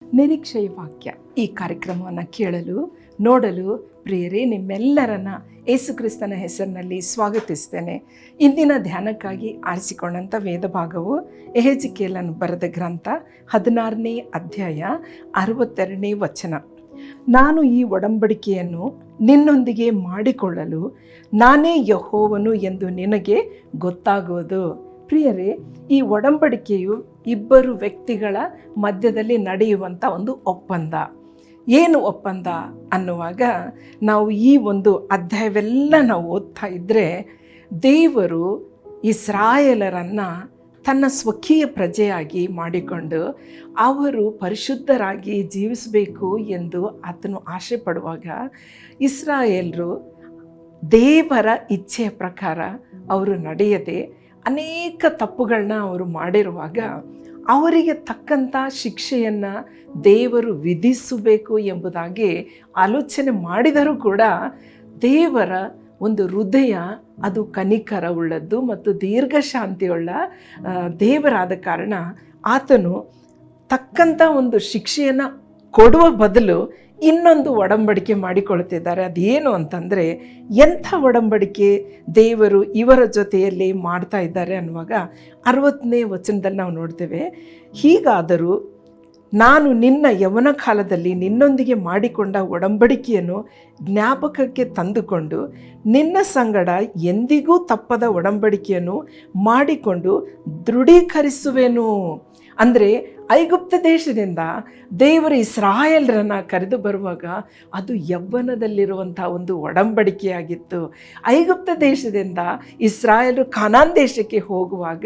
ನಿರೀಕ್ಷೆಯ ವಾಕ್ಯ ಈ ಕಾರ್ಯಕ್ರಮವನ್ನು ಕೇಳಲು ನೋಡಲು ಪ್ರಿಯರೇ ನಿಮ್ಮೆಲ್ಲರನ್ನ ಯೇಸು ಕ್ರಿಸ್ತನ ಹೆಸರಿನಲ್ಲಿ ಸ್ವಾಗತಿಸ್ತೇನೆ. ಇಂದಿನ ಧ್ಯಾನಕ್ಕಾಗಿ ಆರಿಸಿಕೊಂಡಂಥ ವೇದ ಭಾಗವು ಎಹೆಜ್ಕೇಲನು ಬರೆದ ಗ್ರಂಥ 16ನೇ ಅಧ್ಯಾಯ 62ನೇ ವಚನ. ನಾನು ಈ ಒಡಂಬಡಿಕೆಯನ್ನು ನಿನ್ನೊಂದಿಗೆ ಮಾಡಿಕೊಳ್ಳಲು ನಾನೇ ಯೆಹೋವನು ಎಂದು ನಿನಗೆ ಗೊತ್ತಾಗುವುದು. ಪ್ರಿಯರೇ, ಈ ಒಡಂಬಡಿಕೆಯು ಇಬ್ಬರು ವ್ಯಕ್ತಿಗಳ ಮಧ್ಯದಲ್ಲಿ ನಡೆಯುವಂಥ ಒಂದು ಒಪ್ಪಂದ. ಏನು ಒಪ್ಪಂದ ಅನ್ನುವಾಗ ನಾವು ಈ ಒಂದು ಅಧ್ಯಾಯವೆಲ್ಲ ನಾವು ಓದ್ತಾ ಇದ್ದರೆ, ದೇವರು ಇಸ್ರಾಯೇಲರನ್ನು ತನ್ನ ಸ್ವಕೀಯ ಪ್ರಜೆಯಾಗಿ ಮಾಡಿಕೊಂಡು ಅವರು ಪರಿಶುದ್ಧರಾಗಿ ಜೀವಿಸಬೇಕು ಎಂದು ಆತನು ಆಸೆ ಪಡುವಾಗ, ಇಸ್ರಾಯೇಲರು ದೇವರ ಇಚ್ಛೆಯ ಪ್ರಕಾರ ಅವರು ನಡೆಯದೆ ಅನೇಕ ತಪ್ಪುಗಳನ್ನ ಅವರು ಮಾಡಿರುವಾಗ ಅವರಿಗೆ ತಕ್ಕಂಥ ಶಿಕ್ಷೆಯನ್ನು ದೇವರು ವಿಧಿಸಬೇಕು ಎಂಬುದಾಗಿ ಆಲೋಚನೆ ಮಾಡಿದರೂ ಕೂಡ ದೇವರ ಒಂದು ಹೃದಯ ಅದು ಕನಿಕರ ಉಳ್ಳದ್ದು ಮತ್ತು ದೀರ್ಘ ಶಾಂತಿಯುಳ್ಳ ದೇವರಾದ ಕಾರಣ ಆತನು ತಕ್ಕಂಥ ಒಂದು ಶಿಕ್ಷೆಯನ್ನು ಕೊಡುವ ಬದಲು ಇನ್ನೊಂದು ಒಡಂಬಡಿಕೆ ಮಾಡಿಕೊಳ್ತಿದ್ದಾರೆ. ಅದೇನು ಅಂತಂದರೆ, ಎಂಥ ಒಡಂಬಡಿಕೆ ದೇವರು ಇವರ ಜೊತೆಯಲ್ಲಿ ಮಾಡ್ತಾ ಇದ್ದಾರೆ ಅನ್ನುವಾಗ 60ನೇ ವಚನದಲ್ಲಿ ನಾವು ನೋಡ್ತೇವೆ. ಹೀಗಾದರೂ ನಾನು ನಿನ್ನ ಯೌವನ ಕಾಲದಲ್ಲಿ ನಿನ್ನೊಂದಿಗೆ ಮಾಡಿಕೊಂಡ ಒಡಂಬಡಿಕೆಯನ್ನು ಜ್ಞಾಪಕಕ್ಕೆ ತಂದುಕೊಂಡು ನಿನ್ನ ಸಂಗಡ ಎಂದಿಗೂ ತಪ್ಪದ ಒಡಂಬಡಿಕೆಯನ್ನು ಮಾಡಿಕೊಂಡು ದೃಢೀಕರಿಸುವೆನು. ಅಂದರೆ ಐಗುಪ್ತ ದೇಶದಿಂದ ದೇವರು ಇಸ್ರಾಯೇಲರನ್ನು ಕರೆದು ಬರುವಾಗ ಅದು ಯೌವನದಲ್ಲಿರುವಂಥ ಒಂದು ಒಡಂಬಡಿಕೆಯಾಗಿತ್ತು. ಐಗುಪ್ತ ದೇಶದಿಂದ ಇಸ್ರಾಯೇಲರು ಕಾನಾನ್ ದೇಶಕ್ಕೆ ಹೋಗುವಾಗ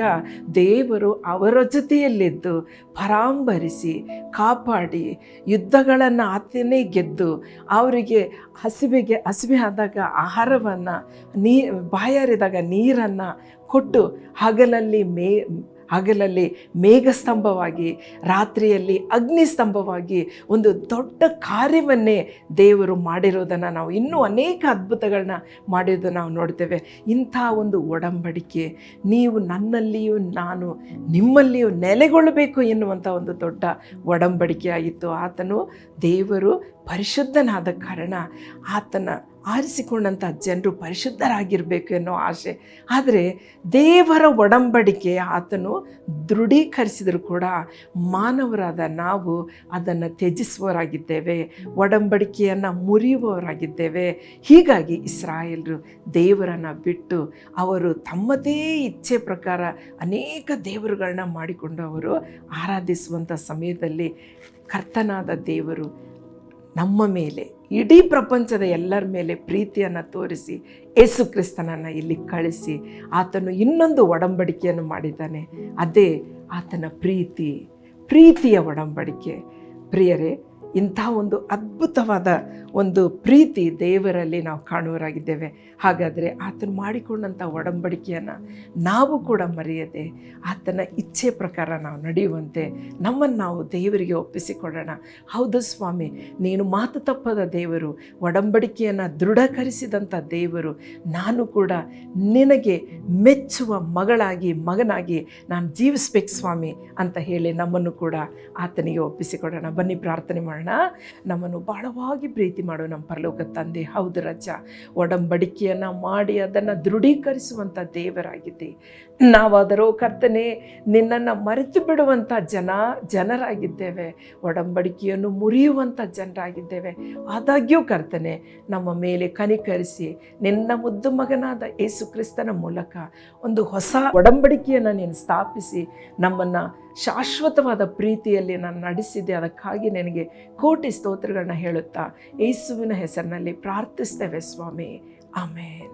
ದೇವರು ಅವರ ಜೊತೆಯಲ್ಲಿದ್ದು ಪರಾಂಬರಿಸಿ ಕಾಪಾಡಿ ಯುದ್ಧಗಳನ್ನು ಆತನೇ ಗೆದ್ದು ಅವರಿಗೆ ಹಸಿವೆ ಆದಾಗ ಆಹಾರವನ್ನು, ಬಾಯಾರಿದಾಗ ನೀರನ್ನು ಕೊಟ್ಟು ಹಗಲಲ್ಲಿ ಮೇಘಸ್ತಂಭವಾಗಿ ರಾತ್ರಿಯಲ್ಲಿ ಅಗ್ನಿಸ್ತಂಭವಾಗಿ ಒಂದು ದೊಡ್ಡ ಕಾರ್ಯವನ್ನೇ ದೇವರು ಮಾಡಿರೋದನ್ನು ನಾವು ಇನ್ನೂ ಅನೇಕ ಅದ್ಭುತಗಳನ್ನ ಮಾಡಿರೋದನ್ನು ನಾವು ನೋಡ್ತೇವೆ. ಇಂಥ ಒಂದು ಒಡಂಬಡಿಕೆ ನೀವು ನನ್ನಲ್ಲಿಯೂ ನಾನು ನಿಮ್ಮಲ್ಲಿಯೂ ನೆಲೆಗೊಳ್ಳಬೇಕು ಎನ್ನುವಂಥ ಒಂದು ದೊಡ್ಡ ಒಡಂಬಡಿಕೆಯಾಗಿತ್ತು. ಆತನು ದೇವರು ಪರಿಶುದ್ಧನಾದ ಕಾರಣ ಆತನ ಆರಿಸಿಕೊಂಡಂಥ ಜನರು ಪರಿಶುದ್ಧರಾಗಿರಬೇಕು ಎನ್ನೋ ಆಸೆ. ಆದರೆ ದೇವರ ಒಡಂಬಡಿಕೆ ಆತನು ದೃಢೀಕರಿಸಿದರೂ ಕೂಡ ಮಾನವರಾದ ನಾವು ಅದನ್ನು ತ್ಯಜಿಸುವವರಾಗಿದ್ದೇವೆ, ಒಡಂಬಡಿಕೆಯನ್ನು ಮುರಿಯುವವರಾಗಿದ್ದೇವೆ. ಹೀಗಾಗಿ ಇಸ್ರಾಯೇಲರು ದೇವರನ್ನು ಬಿಟ್ಟು ಅವರು ತಮ್ಮದೇ ಇಚ್ಛೆ ಪ್ರಕಾರ ಅನೇಕ ದೇವರುಗಳನ್ನ ಮಾಡಿಕೊಂಡು ಅವರು ಆರಾಧಿಸುವಂಥ ಸಮಯದಲ್ಲಿ ಕರ್ತನಾದ ದೇವರು ನಮ್ಮ ಮೇಲೆ, ಇಡೀ ಪ್ರಪಂಚದ ಎಲ್ಲರ ಮೇಲೆ ಪ್ರೀತಿಯನ್ನು ತೋರಿಸಿ ಯೇಸು ಕ್ರಿಸ್ತನನ್ನು ಇಲ್ಲಿ ಕಳಿಸಿ ಆತನು ಇನ್ನೊಂದು ಒಡಂಬಡಿಕೆಯನ್ನು ಮಾಡಿದ್ದಾನೆ. ಅದೇ ಆತನ ಪ್ರೀತಿಯ ಒಡಂಬಡಿಕೆ. ಪ್ರಿಯರೇ, ಇಂಥ ಒಂದು ಅದ್ಭುತವಾದ ಒಂದು ಪ್ರೀತಿ ದೇವರಲ್ಲಿ ನಾವು ಕಾಣುವರಾಗಿದ್ದೇವೆ. ಹಾಗಾದರೆ ಆತನು ಮಾಡಿಕೊಂಡಂಥ ಒಡಂಬಡಿಕೆಯನ್ನು ನಾವು ಕೂಡ ಮರೆಯದೆ ಆತನ ಇಚ್ಛೆ ಪ್ರಕಾರ ನಾವು ನಡೆಯುವಂತೆ ನಮ್ಮನ್ನು ನಾವು ದೇವರಿಗೆ ಒಪ್ಪಿಸಿಕೊಡೋಣ. ಹೌದು ಸ್ವಾಮಿ, ನೀನು ಮಾತು ತಪ್ಪದ ದೇವರು, ಒಡಂಬಡಿಕೆಯನ್ನು ದೃಢೀಕರಿಸಿದಂಥ ದೇವರು, ನಾನು ಕೂಡ ನಿನಗೆ ಮೆಚ್ಚುವ ಮಗನಾಗಿ ನಾನು ಜೀವಿಸ್ಬೇಕು ಸ್ವಾಮಿ ಅಂತ ಹೇಳಿ ನಮ್ಮನ್ನು ಕೂಡ ಆತನಿಗೆ ಒಪ್ಪಿಸಿಕೊಡೋಣ. ಬನ್ನಿ ಪ್ರಾರ್ಥನೆ ಮಾಡೋಣ. ನಮ್ಮನ್ನು ಬಹಳವಾಗಿ ಪ್ರೀತಿ ಮಾಡೋ ನಮ್ಮ ಪರಲೋಕ ತಂದೆ, ಹೌದು ರಜ, ಒಡಂಬಡಿಕೆಯನ್ನು ಮಾಡಿ ಅದನ್ನು ದೃಢೀಕರಿಸುವಂಥ ದೇವರಾಗಿದೆ. ನಾವಾದರೂ ಕರ್ತನೆ ನಿನ್ನನ್ನು ಮರೆತು ಬಿಡುವಂಥ ಜನರಾಗಿದ್ದೇವೆ, ಒಡಂಬಡಿಕೆಯನ್ನು ಮುರಿಯುವಂಥ ಜನರಾಗಿದ್ದೇವೆ. ಆದಾಗ್ಯೂ ಕರ್ತನೆ ನಮ್ಮ ಮೇಲೆ ಕನಿಕರಿಸಿ ನಿನ್ನ ಮುದ್ದು ಮಗನಾದ ಯೇಸು ಕ್ರಿಸ್ತನ ಮೂಲಕ ಒಂದು ಹೊಸ ಒಡಂಬಡಿಕೆಯನ್ನು ನೀನು ಸ್ಥಾಪಿಸಿ ನಮ್ಮನ್ನು ಶಾಶ್ವತವಾದ ಪ್ರೀತಿಯಲ್ಲಿ ನಾನು ನಡೆಸಿದ್ದೆ. ಅದಕ್ಕಾಗಿ ನನಗೆ ಕೋಟಿ ಸ್ತೋತ್ರಗಳನ್ನ ಹೇಳುತ್ತಾ ಯೇಸುವಿನ ಹೆಸರಿನಲ್ಲಿ ಪ್ರಾರ್ಥಿಸ್ತೇವೆ ಸ್ವಾಮಿ. ಆಮೇನ್.